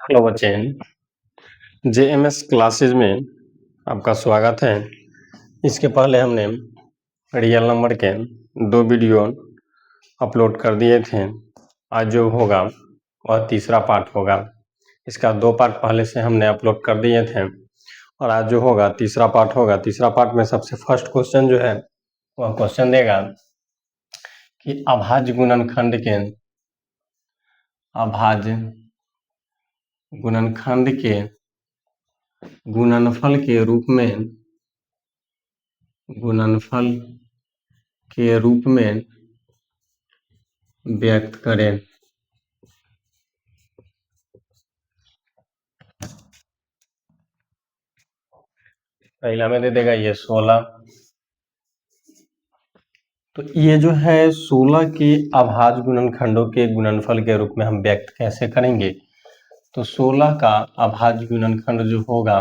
Hello बच्चे, JMS classes में आपका स्वागत है। इसके पहले हमने रियल नंबर के 2 वीडियो अपलोड कर दिए थे। आज जो होगा वह तीसरा पार्ट होगा। इसका 2 पार्ट पहले से हमने अपलोड कर दिए थे और आज जो होगा तीसरा पार्ट होगा। तीसरा पार्ट में सबसे फर्स्ट क्वेश्चन जो है वह क्वेश्चन देगा कि अभाज्य गुणनखंड के गुणनफल के रूप में व्यक्त करें। पहला में दे देगा ये 16। तो ये जो है 16 के अभाज्य गुणनखंडों के गुणनफल के रूप में हम व्यक्त कैसे करेंगे। तो 16 का अभाज्य गुणनखंड जो होगा,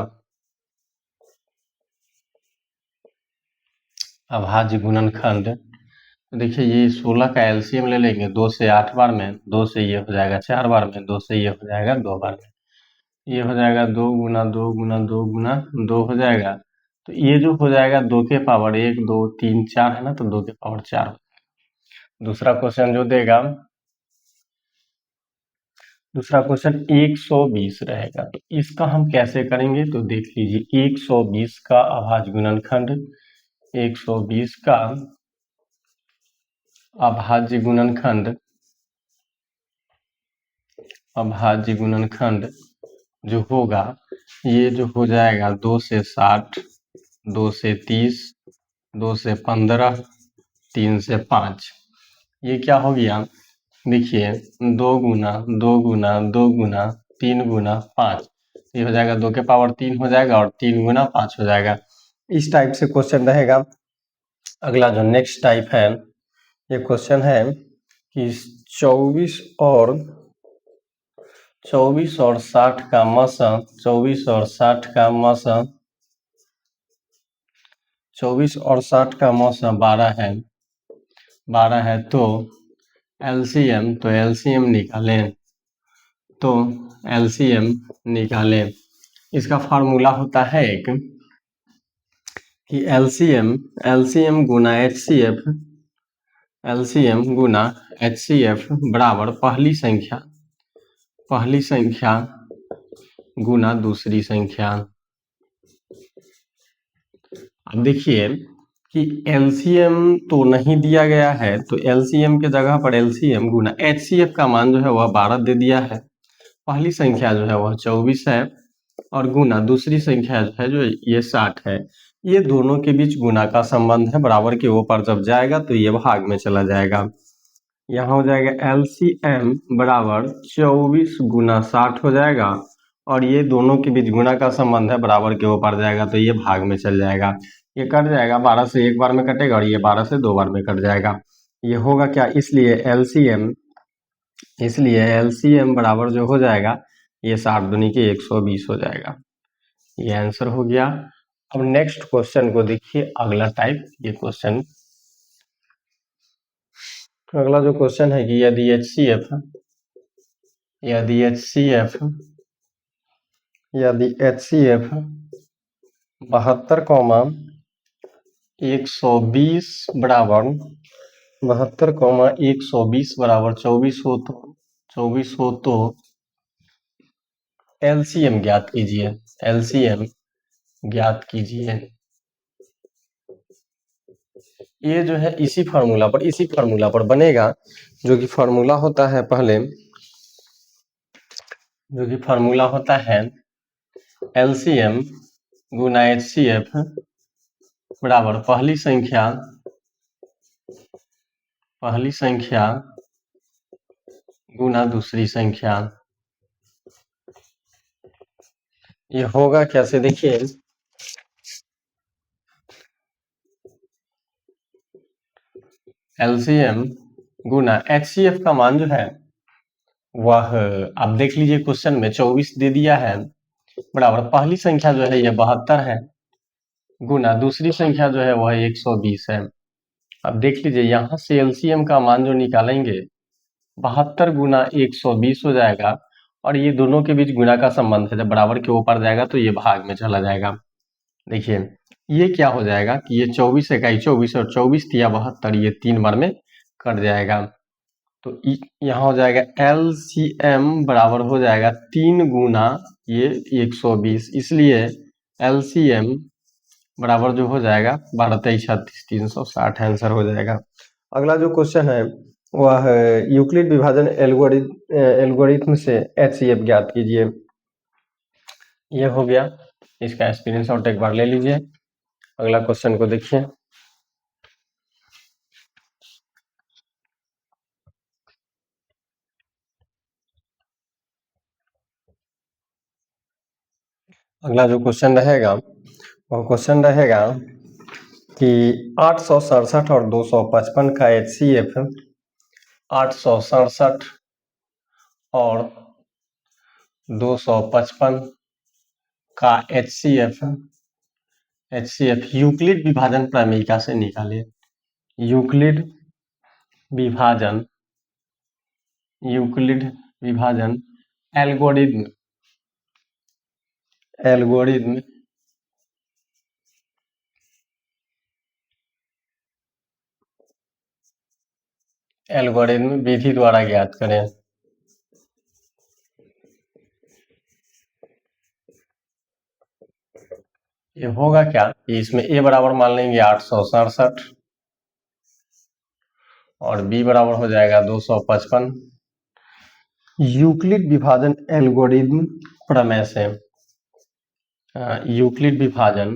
अभाज्य गुणनखंड, तो देखिए ये 16 का एलसीएम ले लेंगे। 2 से 8 बार में, 2 से ये हो जाएगा 4 बार में, 2 से ये हो जाएगा 2 बार में, ये हो जाएगा 2 गुना 2 गुना 2 गुना 2 हो जाएगा। तो ये जो हो जाएगा 2 के पावर 1 2 3 4 है ना, तो 2 के पावर 4। दूसरा क्वेश्चन जो देगा, दूसरा क्वेश्चन 120 रहेगा। तो इसका हम कैसे करेंगे, तो देख लीजिए 120 का अभाज्य गुणनखंड, 120 का अभाज्य गुणनखंड जो होगा, ये जो हो जाएगा 2 से 60, 2 से 30, 2 से 15, 3 से 5। ये क्या हो गया, देखिए 2 गुना 2 गुना 2 गुना 3 गुना 5, ये हो जाएगा 2 के पावर 3 हो जाएगा और 3 गुना 5 हो जाएगा। इस टाइप से क्वेश्चन रहेगा। अगला जो नेक्स्ट टाइप है, ये क्वेश्चन है कि 24 और 60 का मसा, 24 और 60 का मसा, 24 और 60 का मसा 12 है, 12 है। तो एलसीएम निकालें। इसका फार्मूला होता है एक कि एलसीएम गुना एचसीएफ बराबर पहली संख्या गुना दूसरी संख्या। अब देखिए कि एलसीएम तो नहीं दिया गया है, तो एलसीएम के जगह पर एलसीएम गुना एचसीएफ का मान जो है वह 12 दे दिया है, पहली संख्या जो है वह 24 है और गुना दूसरी संख्या जो है जो ये 60 है। ये दोनों के बीच गुना का संबंध है, बराबर के ऊपर जब जाएगा तो ये भाग में चला जाएगा। यहाँ हो जाएगा एलसीएम बराबर 24 गुना 60 हो जाएगा और ये दोनों के बीच गुना का संबंध है, बराबर के ऊपर जाएगा तो ये भाग में चल जाएगा। ये कट जाएगा, 12 से एक बार में कटेगा और ये 12 से 2 बार में कट जाएगा। ये होगा क्या, इसलिए एलसीएम बराबर जो हो जाएगा ये 60 दूनी के 120 हो जाएगा। ये आंसर हो गया। अब नेक्स्ट क्वेश्चन को देखिए, अगला टाइप ये क्वेश्चन, अगला जो क्वेश्चन है कि यदि एचसीएफ 72,120 बराबर 24 हो तो एलसीएम ज्ञात कीजिए। ये जो है इसी फार्मूला पर बनेगा, जो कि फार्मूला होता है पहले, जो कि फार्मूला होता है एलसीएम गुना एचसीएफ बराबर पहली संख्या गुना दूसरी संख्या। ये होगा कैसे, देखिए एलसीएम गुना एचसीएफ का मान जो है वह, आप देख लीजिए क्वेश्चन में 24 दे दिया है, बराबर पहली संख्या जो है यह 72 है गुना दूसरी संख्या जो है वह 120 है। अब देख लीजिए यहाँ से एलसीएम का मान जो निकालेंगे 72 गुना 120 हो जाएगा और ये दोनों के बीच गुना का संबंध है। जब बराबर के ऊपर जाएगा तो ये भाग में चला जाएगा। देखिए ये क्या हो जाएगा कि ये 24 इकाई 24 और 24 तिया 72, ये 3 बार में कट जाएगा। तो यहाँ हो जाएगा LCM बराबर हो जाएगा 3 गुना ये 120, इसलिए LCM बराबर जो हो जाएगा 12 23 36 360 आंसर हो जाएगा। अगला जो क्वेश्चन है वह है यूक्लिड विभाजन एल्गोरिथम से HCF ज्ञात कीजिए। ये हो गया, इसका स्क्रीनशॉट एक बार ले लीजिए। अगला क्वेश्चन को देखिए। अगला जो क्वेश्चन रहेगा वह क्वेश्चन रहेगा कि 867 और 255 का HCF 867 और 255 का HCF यूक्लिड विभाजन प्रमेयिका से निकाले। यूक्लिड विभाजन एल्गोरिथम विधि द्वारा ज्ञात करें। ये होगा क्या कि इसमें A बराबर मान लेंगे 867 और B बराबर हो जाएगा 255। यूक्लिड विभाजन एल्गोरिथम प्रमेय से यूक्लिड विभाजन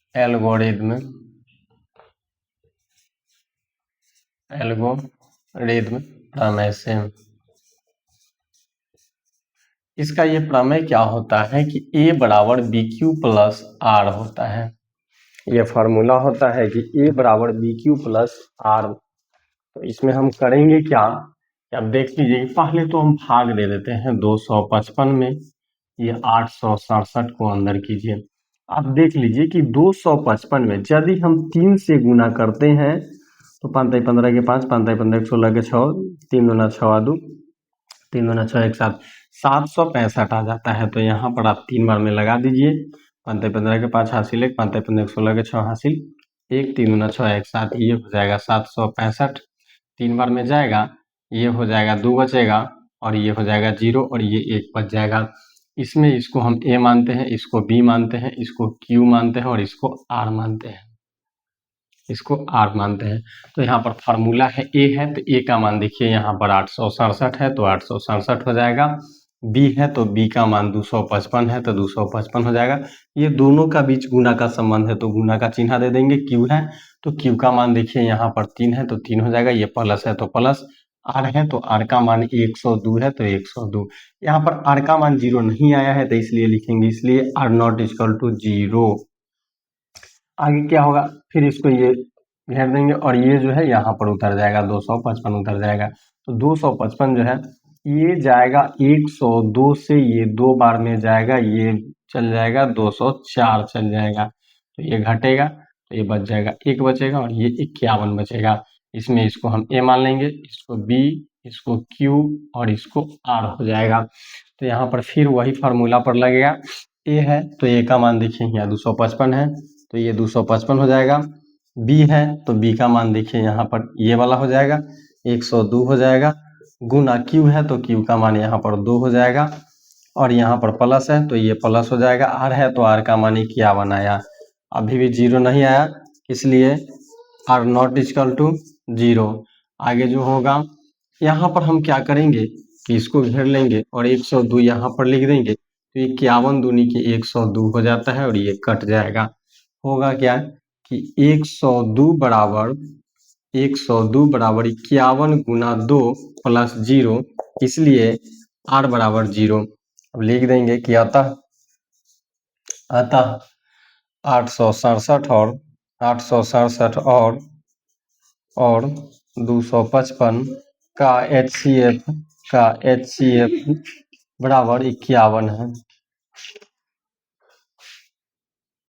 एल्गोरिथम प्रमेय से इसका ये प्रमेय क्या होता है कि A बराबर BQ प्लस R होता है। ये फार्मूला होता है कि A बराबर BQ प्लस R। तो इसमें हम करेंगे क्या, अब देख लीजिए। पहले तो हम भाग दे देते हैं 255 में, ये 867 को अंदर कीजिए। अब देख लीजिए कि 255 में यदि हम 3 से गुना करते हैं तो 5 15 के 5 5 15 16 के 6 3 दूना 6 2 3 दूना 6 1 7 765 आ जाता है। तो यहाँ पर आप 3 बार में लगा दीजिए। 5 15 के 5 हासिल 1 5 15 के 16 के 6 हासिल 1 3 दूना 6 1 7, ये हो जाएगा 765। 3 बार में जाएगा, ये हो जाएगा 2 बचेगा और ये हो जाएगा 0 और ये 1 बच जाएगा। इसमें इसको हम A मानते हैं, इसको B मानते हैं, इसको Q मानते हैं और इसको R मानते हैं, तो यहाँ पर फार्मूला है A है तो A का मान देखिए यहाँ पर 867 है तो 867 हो जाएगा। B है तो B का मान 255 है तो 255 हो जाएगा। ये दोनों का बीच गुना का संबंध है तो गुना का चिन्ह दे देंगे। Q है तो Q का मान देखिए यहाँ पर 3 है तो 3 हो जाएगा। ये प्लस है तो प्लस, R है तो R का मान 102 है तो 102। यहाँ पर R का मान 0 नहीं आया है तो इसलिए लिखेंगे, इसलिए R नॉट इक्वल टू 0। आगे क्या होगा, फिर इसको ये घेर देंगे और ये जो है यहाँ पर उतर जाएगा, 255 उतर जाएगा। तो 255 जो है ये जाएगा 102 से, ये 2 बार में जाएगा, ये चल जाएगा 204 चल जाएगा। तो ये घटेगा तो ये बच जाएगा, 1 बचेगा और ये 51 बचेगा। इसमें इसको हम A मान लेंगे, इसको B, इसको Q और इसको R हो जाएगा। तो यहाँ पर फिर वही फार्मूला पर लगेगा। A है तो A का मान देखिए यहाँ 255 है तो ये 255 हो जाएगा। B है तो B का मान देखिए यहाँ पर ये वाला हो जाएगा 102 हो जाएगा। गुना Q है तो Q का मान यहाँ पर 2 हो जाएगा और यहाँ पर प्लस है तो ये प्लस हो जाएगा। R है तो R का मान 51 आया, अभी भी 0 नहीं आया, इसलिए R नॉट इक्वल टू 0। आगे जो होगा यहाँ पर हम क्या करेंगे कि इसको घेर लेंगे और 102 यहाँ पर लिख देंगे तो 51 दूनी के 102 हो जाता है और ये कट जाएगा। होगा क्या कि 102 बराबर 51 गुना 2 प्लस 0, इसलिए R बराबर 0। अब लिख देंगे कि अतः 867 और 255 का HCF बराबर 51 है।